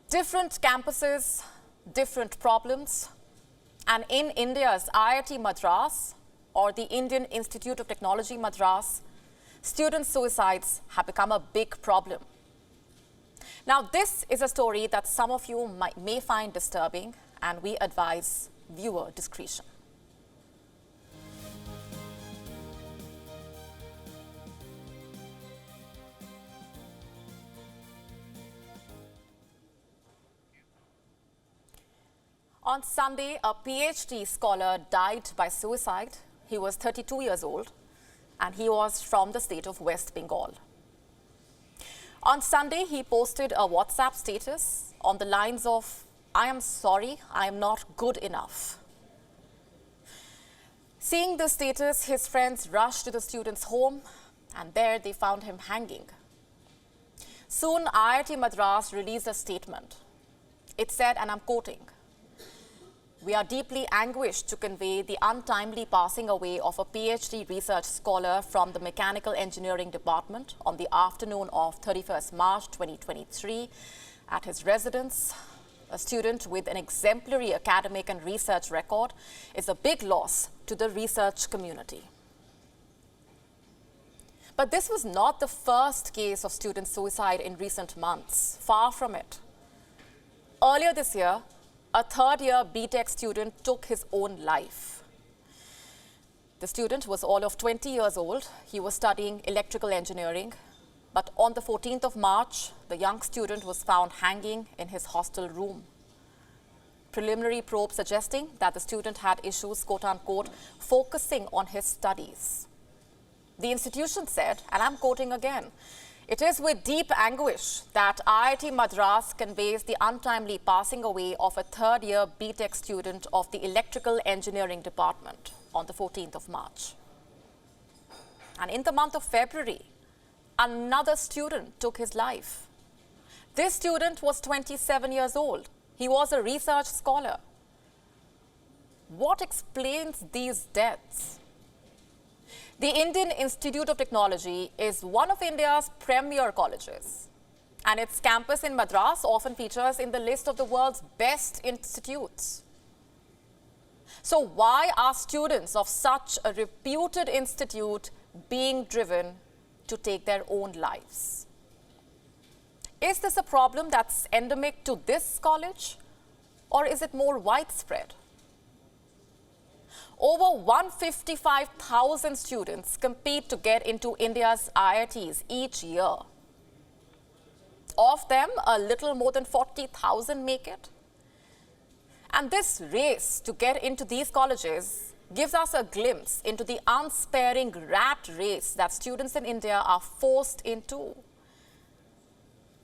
Different campuses, different problems. And in India's IIT-Madras, or the Indian Institute of Technology Madras, student suicides have become a big problem. Now, this is a story that some of you may find disturbing, and we advise viewer discretion. On Sunday, a PhD scholar died by suicide. He was 32 years old, and he was from the state of West Bengal. On Sunday, he posted a WhatsApp status on the lines of, "I am sorry, I am not good enough." Seeing this status, his friends rushed to the student's home, and there they found him hanging. Soon, IIT Madras released a statement. It said, and I'm quoting, "We are deeply anguished to convey the untimely passing away of a PhD research scholar from the Mechanical Engineering Department on the afternoon of 31st March 2023 at his residence. A student with an exemplary academic and research record is a big loss to the research community." But this was not the first case of student suicide in recent months. Far from it. Earlier this year, a third-year BTech student took his own life. The student was all of 20 years old. He was studying electrical engineering. But on the 14th of March, the young student was found hanging in his hostel room. Preliminary probe suggesting that the student had issues, quote-unquote, focusing on his studies. The institution said, and I'm quoting again, "It is with deep anguish that IIT Madras conveys the untimely passing away of a third-year BTech student of the Electrical Engineering Department on the 14th of March. And in the month of February, another student took his life. This student was 27 years old. He was a research scholar. What explains these deaths? The Indian Institute of Technology is one of India's premier colleges, and its campus in Madras often features in the list of the world's best institutes. So why are students of such a reputed institute being driven to take their own lives? Is this a problem that's endemic to this college, or is it more widespread? Over 155,000 students compete to get into India's IITs each year. Of them, a little more than 40,000 make it. And this race to get into these colleges gives us a glimpse into the unsparing rat race that students in India are forced into.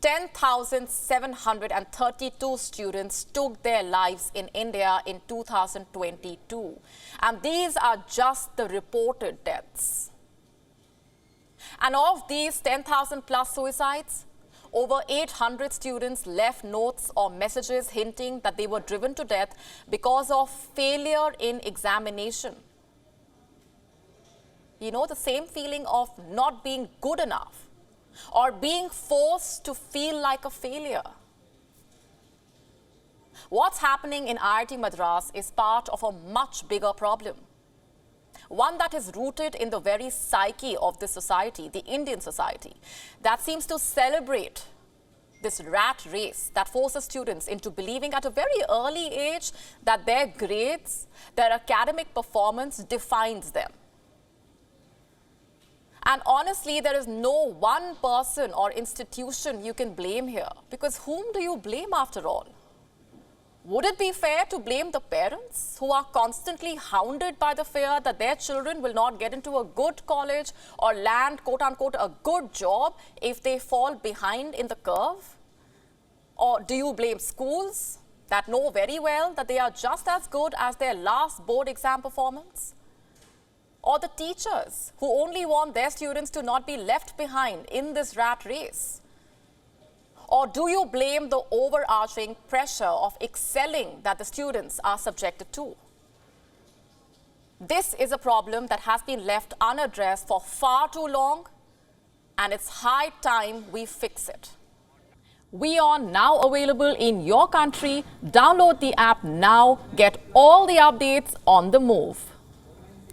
10,732 students took their lives in India in 2022. And these are just the reported deaths. And of these 10,000 plus suicides, over 800 students left notes or messages hinting that they were driven to death because of failure in examination. You know, the same feeling of not being good enough, or being forced to feel like a failure. What's happening in IIT Madras is part of a much bigger problem, one that is rooted in the very psyche of this society, the Indian society, that seems to celebrate this rat race that forces students into believing at a very early age that their grades, their academic performance defines them. And honestly, there is no one person or institution you can blame here, because whom do you blame after all? Would it be fair to blame the parents who are constantly hounded by the fear that their children will not get into a good college or land, quote-unquote, a good job if they fall behind in the curve? Or do you blame schools that know very well that they are just as good as their last board exam performance? Or the teachers who only want their students to not be left behind in this rat race? Or do you blame the overarching pressure of excelling that the students are subjected to? This is a problem that has been left unaddressed for far too long, and it's high time we fix it. WION now available in your country. Download the app now. Get all the updates on the move.